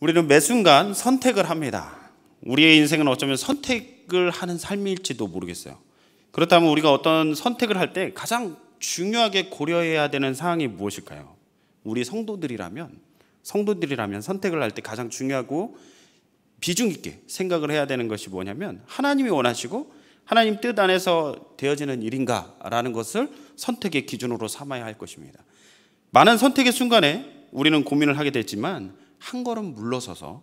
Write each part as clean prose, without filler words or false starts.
우리는 매 순간 선택을 합니다. 우리의 인생은 어쩌면 선택을 하는 삶일지도 모르겠어요. 그렇다면 우리가 어떤 선택을 할 때 가장 중요하게 고려해야 되는 사항이 무엇일까요? 우리 성도들이라면 선택을 할 때 가장 중요하고 비중 있게 생각을 해야 되는 것이 뭐냐면, 하나님이 원하시고 하나님 뜻 안에서 되어지는 일인가라는 것을 선택의 기준으로 삼아야 할 것입니다. 많은 선택의 순간에 우리는 고민을 하게 됐지만, 한 걸음 물러서서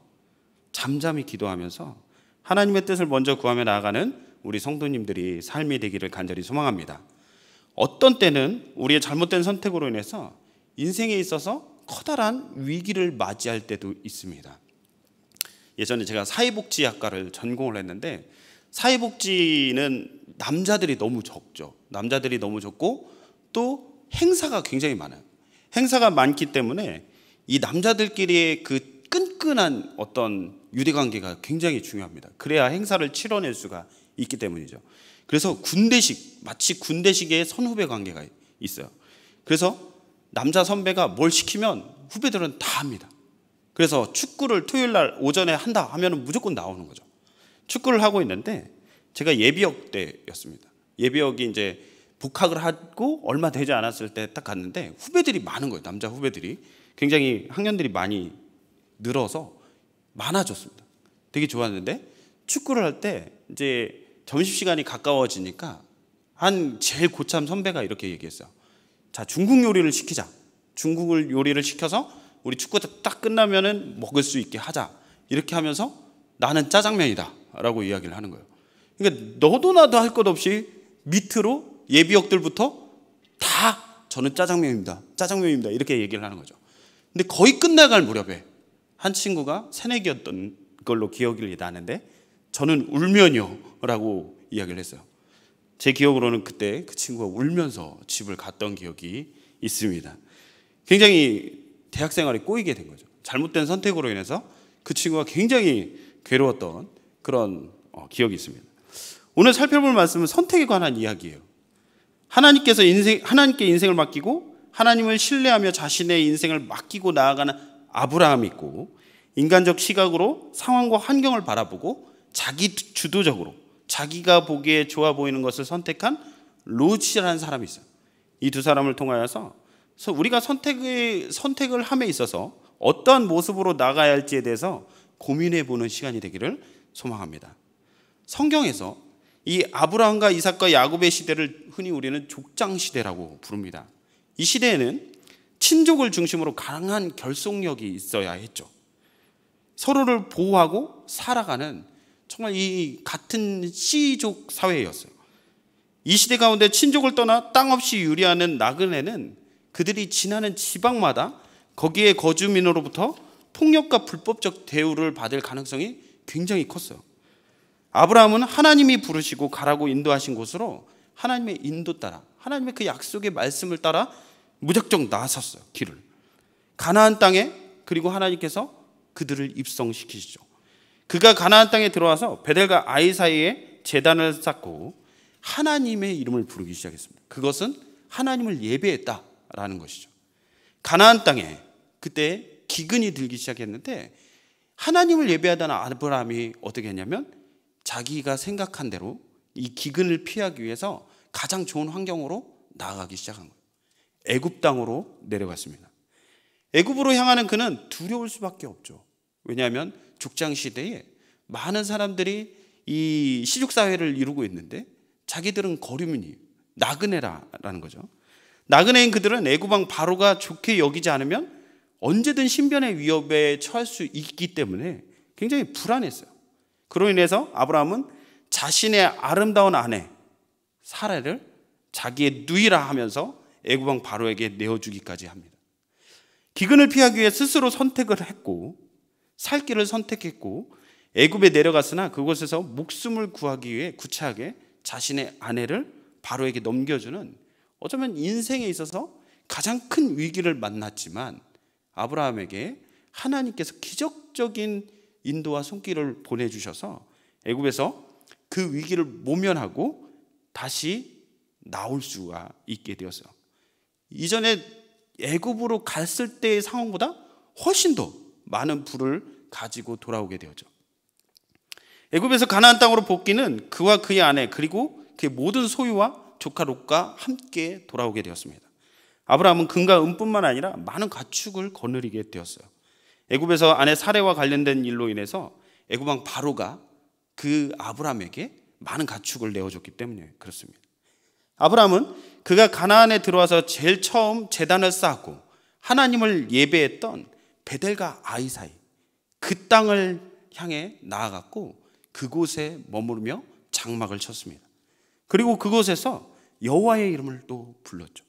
잠잠히 기도하면서 하나님의 뜻을 먼저 구하며 나아가는 우리 성도님들이 삶이 되기를 간절히 소망합니다. 어떤 때는 우리의 잘못된 선택으로 인해서 인생에 있어서 커다란 위기를 맞이할 때도 있습니다. 예전에 제가 사회복지학과를 전공을 했는데, 사회복지는 남자들이 너무 적죠. 남자들이 너무 적고 또 행사가 굉장히 많아요. 행사가 많기 때문에 이 남자들끼리의 그 끈끈한 어떤 유대관계가 굉장히 중요합니다. 그래야 행사를 치러낼 수가 있기 때문이죠. 그래서 마치 군대식의 선후배 관계가 있어요. 그래서 남자 선배가 뭘 시키면 후배들은 다 합니다. 그래서 축구를 토요일 날 오전에 한다 하면 무조건 나오는 거죠. 축구를 하고 있는데 제가 예비역 때였습니다. 예비역이 이제 복학을 하고 얼마 되지 않았을 때 딱 갔는데 후배들이 많은 거예요. 남자 후배들이 굉장히 학년들이 많이 늘어서 많아졌습니다. 되게 좋았는데, 축구를 할 때 이제 점심시간이 가까워지니까 제일 고참 선배가 이렇게 얘기했어요. 자, 중국 요리를 시키자. 중국 요리를 시켜서 우리 축구 딱 끝나면은 먹을 수 있게 하자. 이렇게 하면서 나는 짜장면이다 라고 이야기를 하는 거예요. 그러니까 너도 나도 할 것 없이 밑으로 예비역들부터 다 저는 짜장면입니다 이렇게 얘기를 하는 거죠. 근데 거의 끝나갈 무렵에 한 친구가 새내기였던 걸로 기억이 나는데, 저는 울면요 라고 이야기를 했어요. 제 기억으로는 그때 그 친구가 울면서 집을 갔던 기억이 있습니다. 굉장히 대학생활에 꼬이게 된 거죠. 잘못된 선택으로 인해서 그 친구가 굉장히 괴로웠던 그런 기억이 있습니다. 오늘 살펴볼 말씀은 선택에 관한 이야기예요. 하나님께 인생을 맡기고 하나님을 신뢰하며 자신의 인생을 맡기고 나아가는 아브라함이 있고, 인간적 시각으로 상황과 환경을 바라보고 자기 주도적으로 자기가 보기에 좋아 보이는 것을 선택한 롯이라는 사람이 있어요. 이 두 사람을 통하여서 우리가 선택을 함에 있어서 어떠한 모습으로 나가야 할지에 대해서 고민해 보는 시간이 되기를 소망합니다. 성경에서 이 아브라함과 이삭과 야곱의 시대를 흔히 우리는 족장 시대라고 부릅니다. 이 시대에는 친족을 중심으로 강한 결속력이 있어야 했죠. 서로를 보호하고 살아가는 정말 이 같은 씨족 사회였어요. 이 시대 가운데 친족을 떠나 땅 없이 유리하는 나그네는 그들이 지나는 지방마다 거기에 거주민으로부터 폭력과 불법적 대우를 받을 가능성이 굉장히 컸어요. 아브라함은 하나님이 부르시고 가라고 인도하신 곳으로 하나님의 인도 따라, 하나님의 그 약속의 말씀을 따라 무작정 나섰어요. 길을 가나안 땅에, 그리고 하나님께서 그들을 입성시키시죠. 그가 가나안 땅에 들어와서 베델과 아이 사이에 제단을 쌓고 하나님의 이름을 부르기 시작했습니다. 그것은 하나님을 예배했다라는 것이죠. 가나안 땅에 그때 기근이 들기 시작했는데, 하나님을 예배하던 아브라함이 어떻게 했냐면 자기가 생각한 대로 이 기근을 피하기 위해서 가장 좋은 환경으로 나아가기 시작한 거예요. 애굽 땅으로 내려갔습니다. 애굽으로 향하는 그는 두려울 수밖에 없죠. 왜냐하면 족장 시대에 많은 사람들이 이 시족사회를 이루고 있는데 자기들은 거류민이 나그네라는 거죠. 나그네인 그들은 애굽 왕 바로가 좋게 여기지 않으면 언제든 신변의 위협에 처할 수 있기 때문에 굉장히 불안했어요. 그로 인해서 아브라함은 자신의 아름다운 아내 사라를 자기의 누이라 하면서 애굽 왕 바로에게 내어주기까지 합니다. 기근을 피하기 위해 스스로 선택을 했고 살 길을 선택했고 애굽에 내려갔으나 그곳에서 목숨을 구하기 위해 구차하게 자신의 아내를 바로에게 넘겨주는, 어쩌면 인생에 있어서 가장 큰 위기를 만났지만 아브라함에게 하나님께서 기적적인 인도와 손길을 보내주셔서 애굽에서 그 위기를 모면하고 다시 나올 수가 있게 되었어요. 이전에 애굽으로 갔을 때의 상황보다 훨씬 더 많은 부를 가지고 돌아오게 되었죠. 애굽에서 가나안 땅으로 복귀는 그와 그의 아내 그리고 그의 모든 소유와 조카 롯과 함께 돌아오게 되었습니다. 아브라함은 금과 은뿐만 아니라 많은 가축을 거느리게 되었어요. 애굽에서 아내 사레와 관련된 일로 인해서 애굽 왕 바로가 그 아브라함에게 많은 가축을 내어줬기 때문에 그렇습니다. 아브라함은 그가 가나안에 들어와서 제일 처음 제단을 쌓고 하나님을 예배했던 베델과 아이 사이 그 땅을 향해 나아갔고 그곳에 머무르며 장막을 쳤습니다. 그리고 그곳에서 여호와의 이름을 또 불렀죠.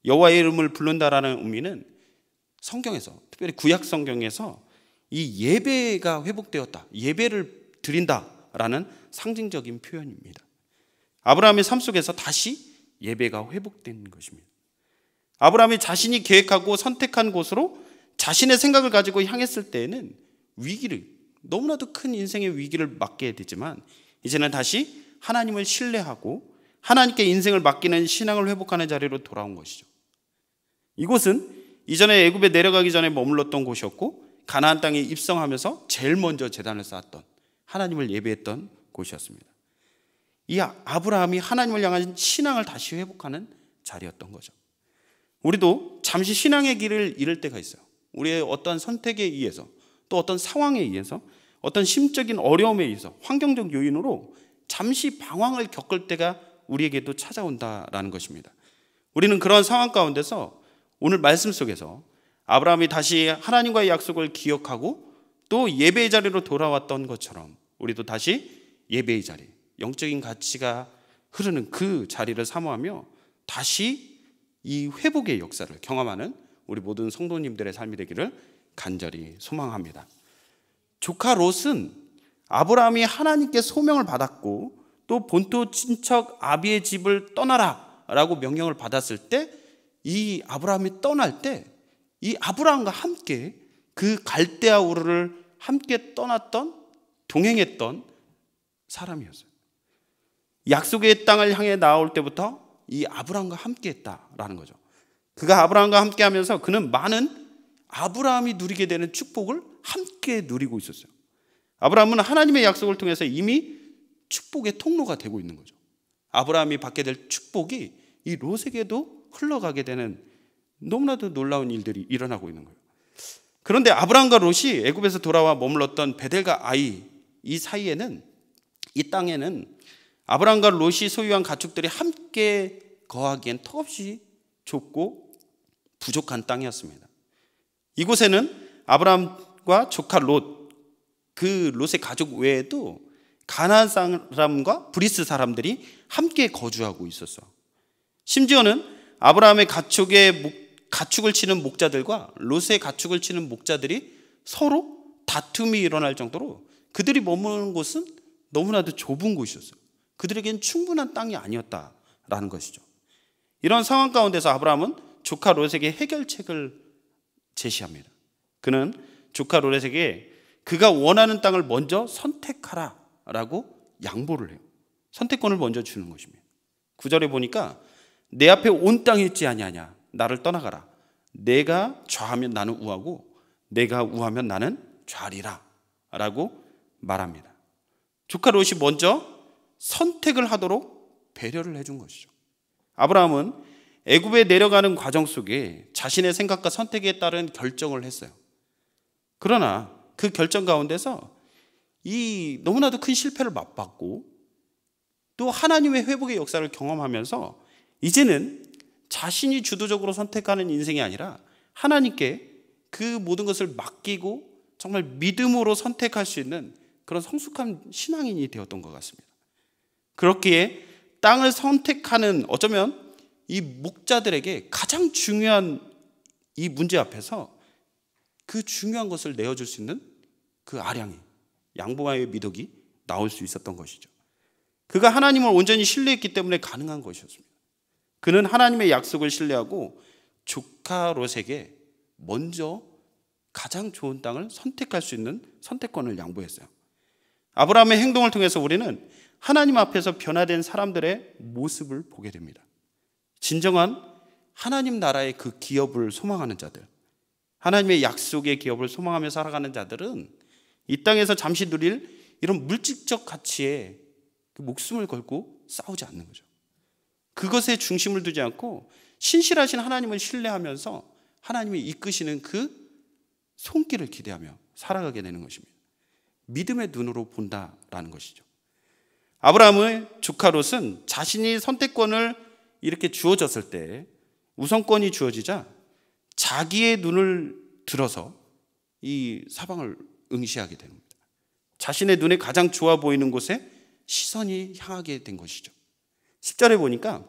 여호와의 이름을 부른다라는 의미는 성경에서, 특별히 구약 성경에서 이 예배가 회복되었다, 예배를 드린다라는 상징적인 표현입니다. 아브라함의 삶 속에서 다시 예배가 회복된 것입니다. 아브라함이 자신이 계획하고 선택한 곳으로 자신의 생각을 가지고 향했을 때에는 위기를, 너무나도 큰 인생의 위기를 맞게 되지만 이제는 다시 하나님을 신뢰하고 하나님께 인생을 맡기는 신앙을 회복하는 자리로 돌아온 것이죠. 이곳은 이전에 애굽에 내려가기 전에 머물렀던 곳이었고 가나안 땅에 입성하면서 제일 먼저 제단을 쌓았던, 하나님을 예배했던 곳이었습니다. 이 아브라함이 하나님을 향한 신앙을 다시 회복하는 자리였던 거죠. 우리도 잠시 신앙의 길을 잃을 때가 있어요. 우리의 어떤 선택에 의해서, 또 어떤 상황에 의해서, 어떤 심적인 어려움에 의해서, 환경적 요인으로 잠시 방황을 겪을 때가 우리에게도 찾아온다라는 것입니다. 우리는 그런 상황 가운데서 오늘 말씀 속에서 아브라함이 다시 하나님과의 약속을 기억하고 또 예배의 자리로 돌아왔던 것처럼 우리도 다시 예배의 자리, 영적인 가치가 흐르는 그 자리를 사모하며 다시 이 회복의 역사를 경험하는 우리 모든 성도님들의 삶이 되기를 간절히 소망합니다. 조카 롯은 아브라함이 하나님께 소명을 받았고 또 본토 친척 아비의 집을 떠나라 라고 명령을 받았을 때 이 아브라함이 떠날 때 이 아브라함과 함께 그 갈대아 우르를 함께 떠났던, 동행했던 사람이었어요. 약속의 땅을 향해 나올 때부터 이 아브라함과 함께 했다라는 거죠. 그가 아브라함과 함께 하면서 그는 많은 아브라함이 누리게 되는 축복을 함께 누리고 있었어요. 아브라함은 하나님의 약속을 통해서 이미 축복의 통로가 되고 있는 거죠. 아브라함이 받게 될 축복이 이 롯에게도 흘러가게 되는 너무나도 놀라운 일들이 일어나고 있는 거예요. 그런데 아브라함과 롯이 애굽에서 돌아와 머물렀던 베델과 아이 이 사이에는, 이 땅에는 아브라함과 롯이 소유한 가축들이 함께 거하기엔 턱없이 좁고 부족한 땅이었습니다. 이곳에는 아브라함과 조카 롯, 그 롯의 가족 외에도 가나안 사람과 브리스 사람들이 함께 거주하고 있었어. 심지어는 아브라함의 가축을 치는 목자들과 롯의 가축을 치는 목자들이 서로 다툼이 일어날 정도로 그들이 머무는 곳은 너무나도 좁은 곳이었어요. 그들에겐 충분한 땅이 아니었다라는 것이죠. 이런 상황 가운데서 아브라함은 조카 롯에게 해결책을 제시합니다. 그는 조카 롯에게 그가 원하는 땅을 먼저 선택하라라고 양보를 해요. 선택권을 먼저 주는 것입니다. 9절에 보니까 내 앞에 온 땅이 있지 아니하냐, 나를 떠나가라. 내가 좌하면 나는 우하고 내가 우하면 나는 좌리라 라고 말합니다. 조카 롯이 먼저 선택을 하도록 배려를 해준 것이죠. 아브라함은 애굽에 내려가는 과정 속에 자신의 생각과 선택에 따른 결정을 했어요. 그러나 그 결정 가운데서 이 너무나도 큰 실패를 맛봤고 또 하나님의 회복의 역사를 경험하면서 이제는 자신이 주도적으로 선택하는 인생이 아니라 하나님께 그 모든 것을 맡기고 정말 믿음으로 선택할 수 있는 그런 성숙한 신앙인이 되었던 것 같습니다. 그렇기에 땅을 선택하는, 어쩌면 이 목자들에게 가장 중요한 이 문제 앞에서 그 중요한 것을 내어줄 수 있는 그 아량이, 양보와의 미덕이 나올 수 있었던 것이죠. 그가 하나님을 온전히 신뢰했기 때문에 가능한 것이었습니다. 그는 하나님의 약속을 신뢰하고 조카 롯에게 먼저 가장 좋은 땅을 선택할 수 있는 선택권을 양보했어요. 아브라함의 행동을 통해서 우리는 하나님 앞에서 변화된 사람들의 모습을 보게 됩니다. 진정한 하나님 나라의 그 기업을 소망하는 자들, 하나님의 약속의 기업을 소망하며 살아가는 자들은 이 땅에서 잠시 누릴 이런 물질적 가치에 목숨을 걸고 싸우지 않는 거죠. 그것에 중심을 두지 않고 신실하신 하나님을 신뢰하면서 하나님이 이끄시는 그 손길을 기대하며 살아가게 되는 것입니다. 믿음의 눈으로 본다라는 것이죠. 아브라함의 조카 롯은 자신이 선택권을 이렇게 주어졌을 때, 우선권이 주어지자 자기의 눈을 들어서 이 사방을 응시하게 됩니다. 자신의 눈에 가장 좋아 보이는 곳에 시선이 향하게 된 것이죠. 10절에 보니까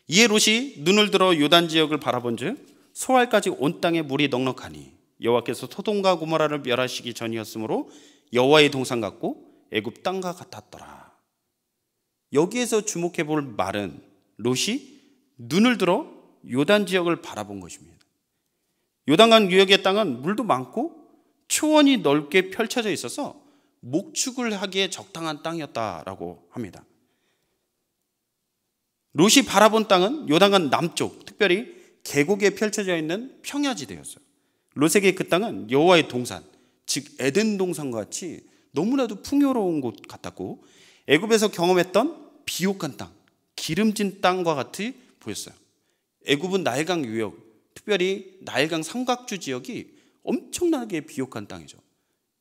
이에 롯이 눈을 들어 요단 지역을 바라본즉 소알까지 온 땅에 물이 넉넉하니 여호와께서 소돔과 고모라를 멸하시기 전이었으므로 여호와의 동산 같고 애굽 땅과 같았더라. 여기에서 주목해 볼 말은 롯이 눈을 들어 요단 지역을 바라본 것입니다. 요단강 유역의 땅은 물도 많고 초원이 넓게 펼쳐져 있어서 목축을 하기에 적당한 땅이었다라고 합니다. 롯이 바라본 땅은 요단강 남쪽, 특별히 계곡에 펼쳐져 있는 평야지대였어요. 롯에게 그 땅은 여호와의 동산, 즉 에덴 동산과 같이 너무나도 풍요로운 곳 같았고 애굽에서 경험했던 비옥한 땅, 기름진 땅과 같이 보였어요. 애굽은 나일강 유역, 특별히 나일강 삼각주 지역이 엄청나게 비옥한 땅이죠.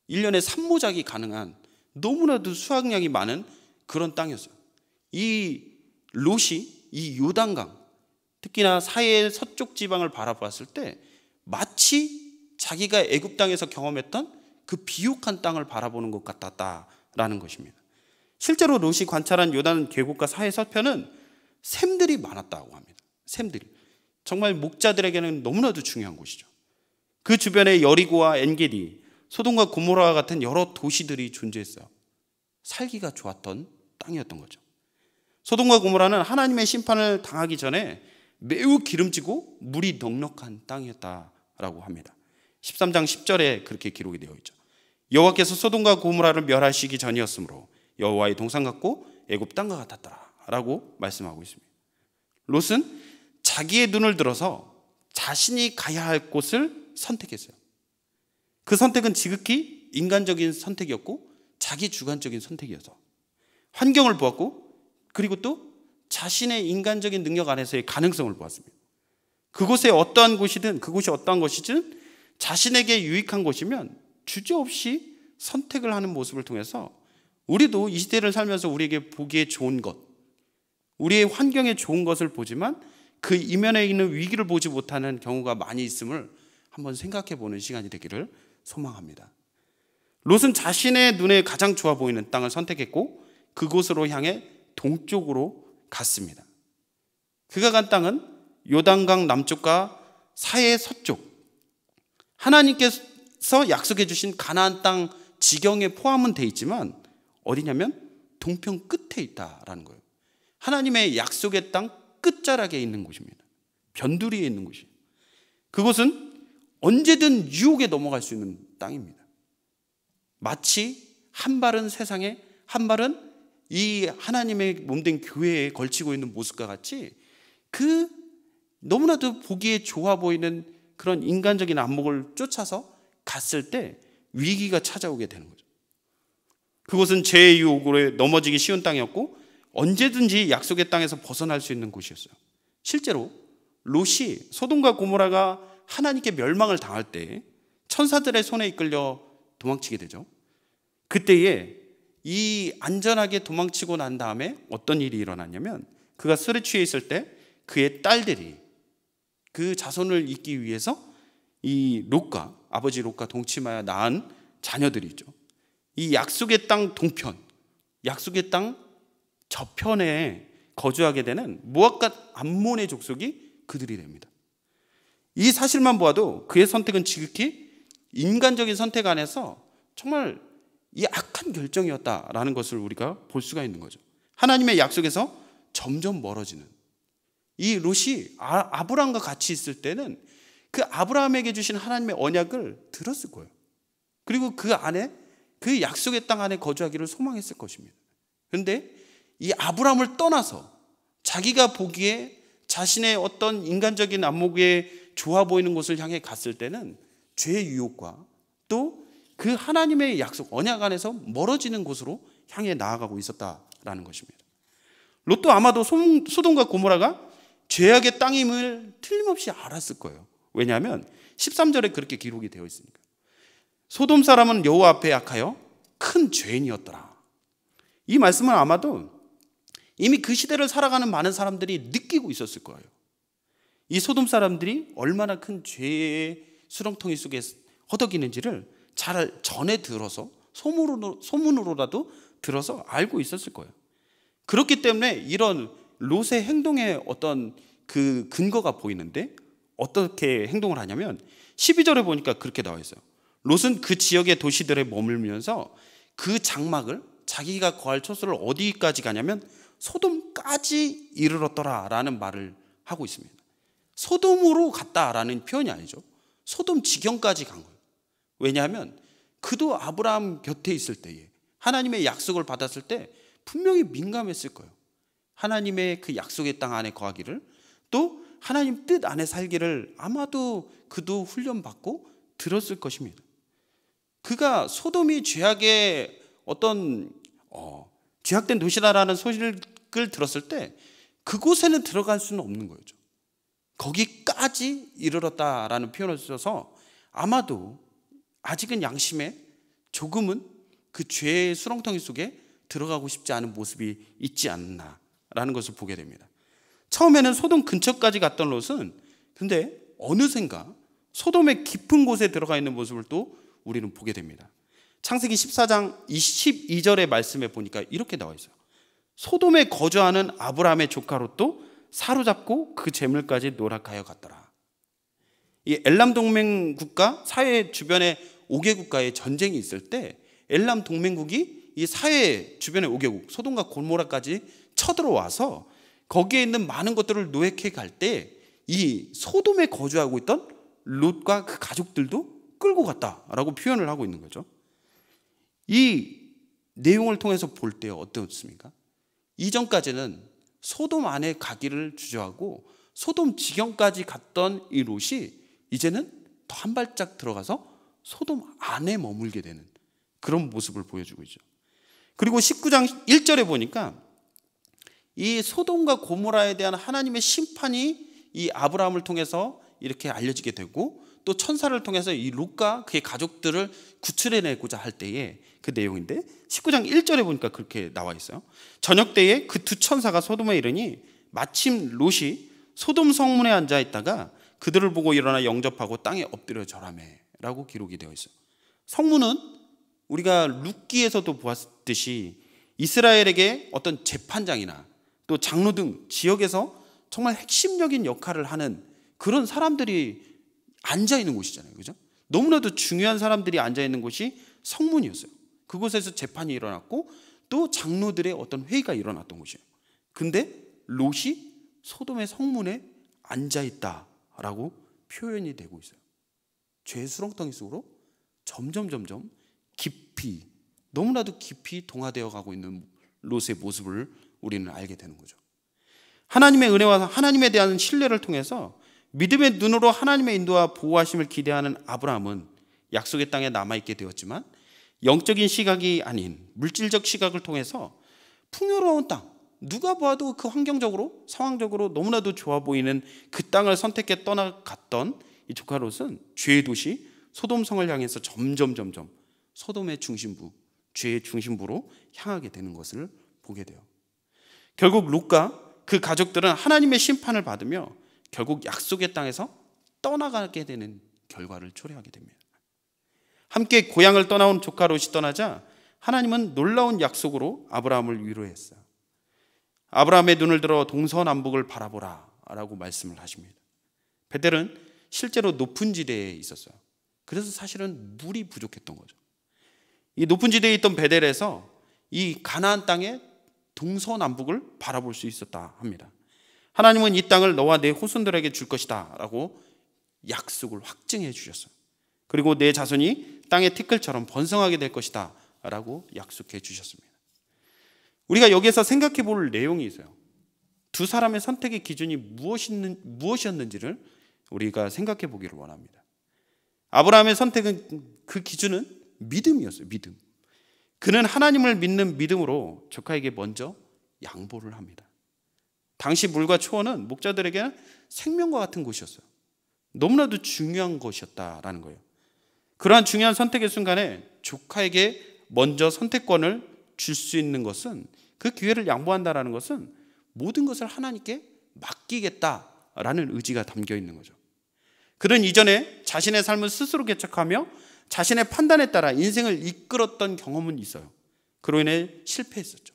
1년에 산모작이 가능한 너무나도 수확량이 많은 그런 땅이었어요. 이 롯이 이 요단강, 특히나 사해 서쪽 지방을 바라보았을 때 마치 자기가 애굽 땅에서 경험했던 그 비옥한 땅을 바라보는 것 같았다라는 것입니다. 실제로 롯이 관찰한 요단 계곡과 사해 서편은 샘들이 많았다고 합니다. 샘들이 정말 목자들에게는 너무나도 중요한 곳이죠. 그 주변에 여리고와 엔게디, 소돔과 고모라와 같은 여러 도시들이 존재했어요. 살기가 좋았던 땅이었던 거죠. 소돔과 고모라는 하나님의 심판을 당하기 전에 매우 기름지고 물이 넉넉한 땅이었다라고 합니다. 13장 10절에 그렇게 기록이 되어 있죠. 여호와께서 소돔과 고모라를 멸하시기 전이었으므로 여호와의 동산 같고 애굽 땅과 같았더라 라고 말씀하고 있습니다. 롯은 자기의 눈을 들어서 자신이 가야 할 곳을 선택했어요. 그 선택은 지극히 인간적인 선택이었고 자기 주관적인 선택이어서 환경을 보았고, 그리고 또 자신의 인간적인 능력 안에서의 가능성을 보았습니다. 그곳에 어떠한 곳이든, 그곳이 어떠한 것이든 자신에게 유익한 곳이면 주저없이 선택을 하는 모습을 통해서 우리도 이 시대를 살면서 우리에게 보기에 좋은 것, 우리의 환경에 좋은 것을 보지만 그 이면에 있는 위기를 보지 못하는 경우가 많이 있음을 한번 생각해 보는 시간이 되기를 소망합니다. 롯은 자신의 눈에 가장 좋아 보이는 땅을 선택했고 그곳으로 향해 동쪽으로 갔습니다. 그가 간 땅은 요단강 남쪽과 사해 서쪽, 하나님께서 약속해 주신 가나안 땅 지경에 포함은 돼 있지만 어디냐면 동편 끝에 있다라는 거예요. 하나님의 약속의 땅 끝자락에 있는 곳입니다. 변두리에 있는 곳이에요. 그곳은 언제든 유혹에 넘어갈 수 있는 땅입니다. 마치 한 발은 세상에, 한 발은 이 하나님의 몸된 교회에 걸치고 있는 모습과 같이 그 너무나도 보기에 좋아 보이는 그런 인간적인 안목을 쫓아서 갔을 때 위기가 찾아오게 되는 거죠. 그곳은 죄의 유혹으로 넘어지기 쉬운 땅이었고 언제든지 약속의 땅에서 벗어날 수 있는 곳이었어요. 실제로 롯이 소돔과 고모라가 하나님께 멸망을 당할 때 천사들의 손에 이끌려 도망치게 되죠. 그때에 이 안전하게 도망치고 난 다음에 어떤 일이 일어났냐면 그가 술에 취해 있을 때 그의 딸들이 그 자손을 잇기 위해서 이 롯과 아버지 롯과 동침하여 낳은 자녀들이 있죠. 이 약속의 땅 동편, 약속의 땅 저편에 거주하게 되는 모압과 암몬의 족속이 그들이 됩니다. 이 사실만 보아도 그의 선택은 지극히 인간적인 선택 안에서 정말 이 악한 결정이었다라는 것을 우리가 볼 수가 있는 거죠. 하나님의 약속에서 점점 멀어지는 이 롯이 아브라함과 같이 있을 때는 그 아브라함에게 주신 하나님의 언약을 들었을 거예요. 그리고 그 안에 그 약속의 땅 안에 거주하기를 소망했을 것입니다. 그런데 이 아브라함을 떠나서 자기가 보기에 자신의 어떤 인간적인 안목에 좋아 보이는 곳을 향해 갔을 때는 죄의 유혹과 또 그 하나님의 약속 언약 안에서 멀어지는 곳으로 향해 나아가고 있었다라는 것입니다. 롯도 아마도 소돔과 고모라가 죄악의 땅임을 틀림없이 알았을 거예요. 왜냐하면 13절에 그렇게 기록이 되어 있으니까. 소돔 사람은 여호와 앞에 악하여 큰 죄인이었더라. 이 말씀은 아마도 이미 그 시대를 살아가는 많은 사람들이 느끼고 있었을 거예요. 이 소돔 사람들이 얼마나 큰 죄의 수렁텅이 속에 허덕이는지를 잘 전에 들어서 소문으로라도 들어서 알고 있었을 거예요. 그렇기 때문에 이런 롯의 행동에 어떤 그 근거가 보이는데 어떻게 행동을 하냐면 12절에 보니까 그렇게 나와 있어요. 롯은 그 지역의 도시들에 머물면서 그 장막을 자기가 거할 처소를 어디까지 가냐면 소돔까지 이르렀더라 라는 말을 하고 있습니다. 소돔으로 갔다라는 표현이 아니죠. 소돔 지경까지 간 거예요. 왜냐하면 그도 아브라함 곁에 있을 때에 하나님의 약속을 받았을 때 분명히 민감했을 거예요. 하나님의 그 약속의 땅 안에 거하기를, 또 하나님 뜻 안에 살기를 아마도 그도 훈련받고 들었을 것입니다. 그가 소돔이 죄악의 어떤 죄악된 도시다라는 소식을 들었을 때 그곳에는 들어갈 수는 없는 거죠. 거기까지 이르렀다라는 표현을 써서 아마도 아직은 양심에 조금은 그 죄의 수렁텅이 속에 들어가고 싶지 않은 모습이 있지 않나라는 것을 보게 됩니다. 처음에는 소돔 근처까지 갔던 롯은 근데 어느샌가 소돔의 깊은 곳에 들어가 있는 모습을 또 우리는 보게 됩니다. 창세기 14장 22절의 말씀에 보니까 이렇게 나와 있어요. 소돔에 거주하는 아브라함의 조카 롯도 사로잡고 그 재물까지 노략하여 갔더라. 이 엘람 동맹국가 사회 주변에 5개 국가의 전쟁이 있을 때 엘람 동맹국이 이 사회 주변의 5개국 소돔과 고모라까지 쳐들어와서 거기에 있는 많은 것들을 노획해 갈 때 이 소돔에 거주하고 있던 롯과 그 가족들도 끌고 갔다라고 표현을 하고 있는 거죠. 이 내용을 통해서 볼 때 어떻습니까? 이전까지는 소돔 안에 가기를 주저하고 소돔 지경까지 갔던 이 롯이 이제는 더 한 발짝 들어가서 소돔 안에 머물게 되는 그런 모습을 보여주고 있죠. 그리고 19장 1절에 보니까 이 소돔과 고모라에 대한 하나님의 심판이 이 아브라함을 통해서 이렇게 알려지게 되고, 또 천사를 통해서 이 롯과 그의 가족들을 구출해내고자 할 때의 그 내용인데 19장 1절에 보니까 그렇게 나와 있어요. 저녁 때에 그 두 천사가 소돔에 이르니 마침 롯이 소돔 성문에 앉아 있다가 그들을 보고 일어나 영접하고 땅에 엎드려 절하매 라고 기록이 되어 있어요. 성문은 우리가 룻기에서도 보았듯이 이스라엘에게 어떤 재판장이나 또 장로 등 지역에서 정말 핵심적인 역할을 하는 그런 사람들이 앉아 있는 곳이잖아요. 그죠? 너무나도 중요한 사람들이 앉아 있는 곳이 성문이었어요. 그곳에서 재판이 일어났고 또 장로들의 어떤 회의가 일어났던 곳이에요. 근데 롯이 소돔의 성문에 앉아 있다라고 표현이 되고 있어요. 죄의 수렁텅이 속으로 점점 깊이, 너무나도 깊이 동화되어 가고 있는 롯의 모습을 우리는 알게 되는 거죠. 하나님의 은혜와 하나님에 대한 신뢰를 통해서 믿음의 눈으로 하나님의 인도와 보호하심을 기대하는 아브라함은 약속의 땅에 남아있게 되었지만 영적인 시각이 아닌 물질적 시각을 통해서 풍요로운 땅, 누가 봐도 그 환경적으로 상황적으로 너무나도 좋아 보이는 그 땅을 선택해 떠나갔던 이 조카 롯은 죄의 도시 소돔성을 향해서 점점 소돔의 중심부, 죄의 중심부로 향하게 되는 것을 보게 돼요. 결국 롯과 그 가족들은 하나님의 심판을 받으며 결국 약속의 땅에서 떠나가게 되는 결과를 초래하게 됩니다. 함께 고향을 떠나온 조카 롯이 떠나자 하나님은 놀라운 약속으로 아브라함을 위로했어요. 아브라함의 눈을 들어 동서남북을 바라보라 라고 말씀을 하십니다. 베델은 실제로 높은 지대에 있었어요. 그래서 사실은 물이 부족했던 거죠. 이 높은 지대에 있던 베델에서 이 가나안 땅의 동서남북을 바라볼 수 있었다 합니다. 하나님은 이 땅을 너와 내 후손들에게 줄 것이다 라고 약속을 확증해 주셨어요. 그리고 내 자손이 땅의 티끌처럼 번성하게 될 것이다 라고 약속해 주셨습니다. 우리가 여기에서 생각해 볼 내용이 있어요. 두 사람의 선택의 기준이 무엇이었는지를 우리가 생각해 보기를 원합니다. 아브라함의 선택은, 그 기준은 믿음이었어요. 믿음. 그는 하나님을 믿는 믿음으로 조카에게 먼저 양보를 합니다. 당시 물과 초원은 목자들에게는 생명과 같은 곳이었어요. 너무나도 중요한 것이었다라는 거예요. 그러한 중요한 선택의 순간에 조카에게 먼저 선택권을 줄 수 있는 것은, 그 기회를 양보한다라는 것은 모든 것을 하나님께 맡기겠다라는 의지가 담겨 있는 거죠. 그는 이전에 자신의 삶을 스스로 개척하며 자신의 판단에 따라 인생을 이끌었던 경험은 있어요. 그로 인해 실패했었죠.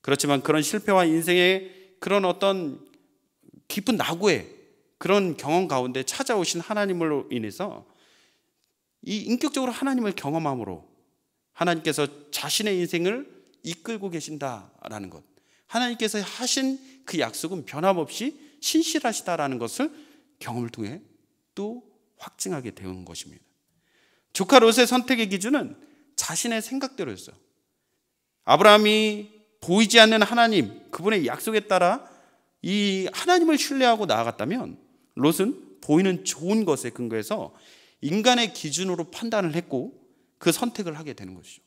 그렇지만 그런 실패와 인생의 그런 어떤 깊은 낙오의 그런 경험 가운데 찾아오신 하나님으로 인해서 이 인격적으로 하나님을 경험함으로 하나님께서 자신의 인생을 이끌고 계신다라는 것, 하나님께서 하신 그 약속은 변함없이 신실하시다라는 것을 경험을 통해 또 확증하게 되는 것입니다. 조카 롯의 선택의 기준은 자신의 생각대로였어요. 아브라함이 보이지 않는 하나님, 그분의 약속에 따라 이 하나님을 신뢰하고 나아갔다면 롯은 보이는 좋은 것에 근거해서 인간의 기준으로 판단을 했고 그 선택을 하게 되는 것이죠.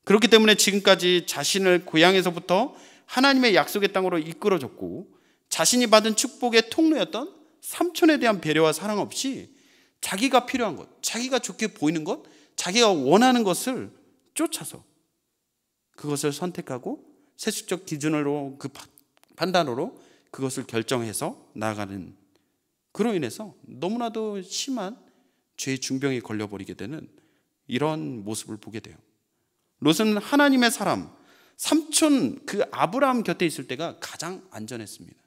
그렇기 때문에 지금까지 자신을 고향에서부터 하나님의 약속의 땅으로 이끌어줬고 자신이 받은 축복의 통로였던 삼촌에 대한 배려와 사랑 없이 자기가 필요한 것, 자기가 좋게 보이는 것, 자기가 원하는 것을 쫓아서 그것을 선택하고 세속적 기준으로, 그 판단으로 그것을 결정해서 나아가는, 그로 인해서 너무나도 심한 죄의 중병에 걸려버리게 되는 이런 모습을 보게 돼요. 롯은 하나님의 사람, 삼촌 그 아브라함 곁에 있을 때가 가장 안전했습니다.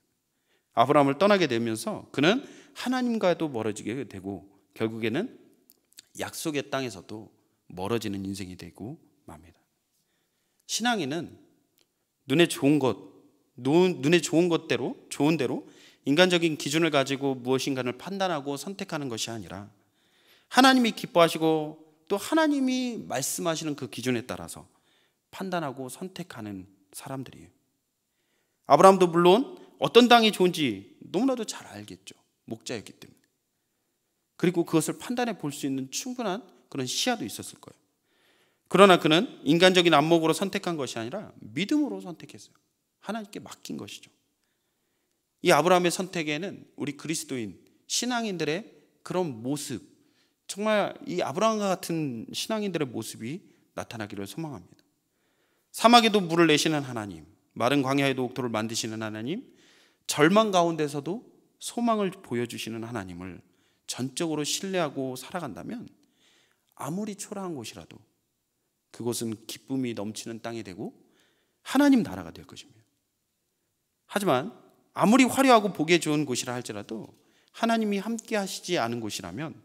아브라함을 떠나게 되면서 그는 하나님과도 멀어지게 되고 결국에는 약속의 땅에서도 멀어지는 인생이 되고 맙니다. 신앙인은 눈에 좋은 것대로, 좋은 대로 인간적인 기준을 가지고 무엇인가를 판단하고 선택하는 것이 아니라 하나님이 기뻐하시고 또 하나님이 말씀하시는 그 기준에 따라서 판단하고 선택하는 사람들이에요. 아브라함도 물론 어떤 땅이 좋은지 너무나도 잘 알겠죠. 목자였기 때문에. 그리고 그것을 판단해 볼 수 있는 충분한 그런 시야도 있었을 거예요. 그러나 그는 인간적인 안목으로 선택한 것이 아니라 믿음으로 선택했어요. 하나님께 맡긴 것이죠. 이 아브라함의 선택에는 우리 그리스도인 신앙인들의 그런 모습, 정말 이 아브라함과 같은 신앙인들의 모습이 나타나기를 소망합니다. 사막에도 물을 내시는 하나님, 마른 광야에도 옥토를 만드시는 하나님, 절망 가운데서도 소망을 보여주시는 하나님을 전적으로 신뢰하고 살아간다면 아무리 초라한 곳이라도 그곳은 기쁨이 넘치는 땅이 되고 하나님 나라가 될 것입니다. 하지만 아무리 화려하고 보기에 좋은 곳이라 할지라도 하나님이 함께 하시지 않은 곳이라면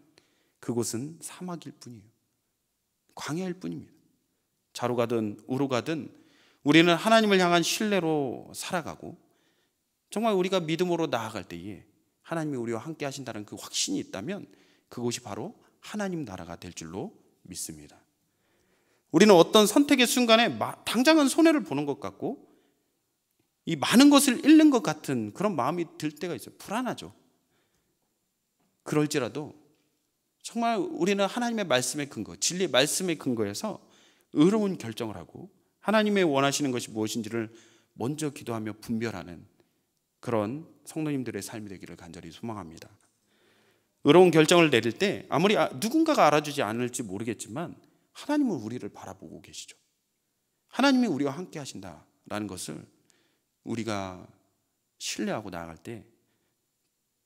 그곳은 사막일 뿐이에요. 광야일 뿐입니다. 좌로 가든 우로 가든 우리는 하나님을 향한 신뢰로 살아가고 정말 우리가 믿음으로 나아갈 때에 하나님이 우리와 함께 하신다는 그 확신이 있다면 그곳이 바로 하나님 나라가 될 줄로 믿습니다. 우리는 어떤 선택의 순간에 당장은 손해를 보는 것 같고 이 많은 것을 잃는 것 같은 그런 마음이 들 때가 있어요. 불안하죠. 그럴지라도 정말 우리는 하나님의 말씀의 근거, 진리의 말씀의 근거에서 의로운 결정을 하고 하나님의 원하시는 것이 무엇인지를 먼저 기도하며 분별하는 그런 성도님들의 삶이 되기를 간절히 소망합니다. 의로운 결정을 내릴 때 아무리 누군가가 알아주지 않을지 모르겠지만 하나님은 우리를 바라보고 계시죠. 하나님이 우리와 함께 하신다라는 것을 우리가 신뢰하고 나아갈 때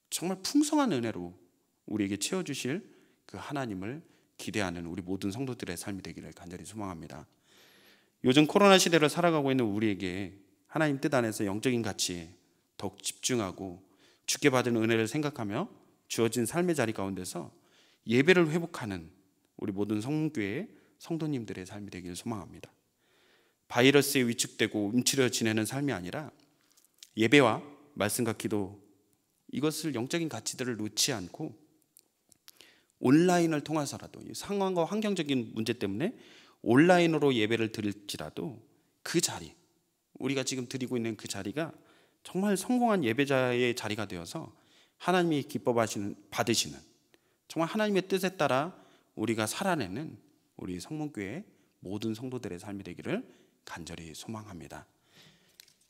정말 풍성한 은혜로 우리에게 채워주실 그 하나님을 기대하는 우리 모든 성도들의 삶이 되기를 간절히 소망합니다. 요즘 코로나 시대를 살아가고 있는 우리에게 하나님 뜻 안에서 영적인 가치에 더욱 집중하고 주께 받은 은혜를 생각하며 주어진 삶의 자리 가운데서 예배를 회복하는 우리 모든 성교회 성도님들의 삶이 되기를 소망합니다. 바이러스에 위축되고 움츠려 지내는 삶이 아니라 예배와 말씀과 기도, 이것을 영적인 가치들을 놓지 않고 온라인을 통해서라도 상황과 환경적인 문제 때문에 온라인으로 예배를 드릴지라도 그 자리, 우리가 지금 드리고 있는 그 자리가 정말 성공한 예배자의 자리가 되어서 하나님이 기뻐 받으시는 정말 하나님의 뜻에 따라 우리가 살아내는 우리 성문교회 모든 성도들의 삶이 되기를 간절히 소망합니다.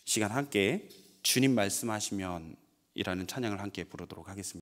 시간 함께 주님 말씀하시면 이라는 찬양을 함께 부르도록 하겠습니다.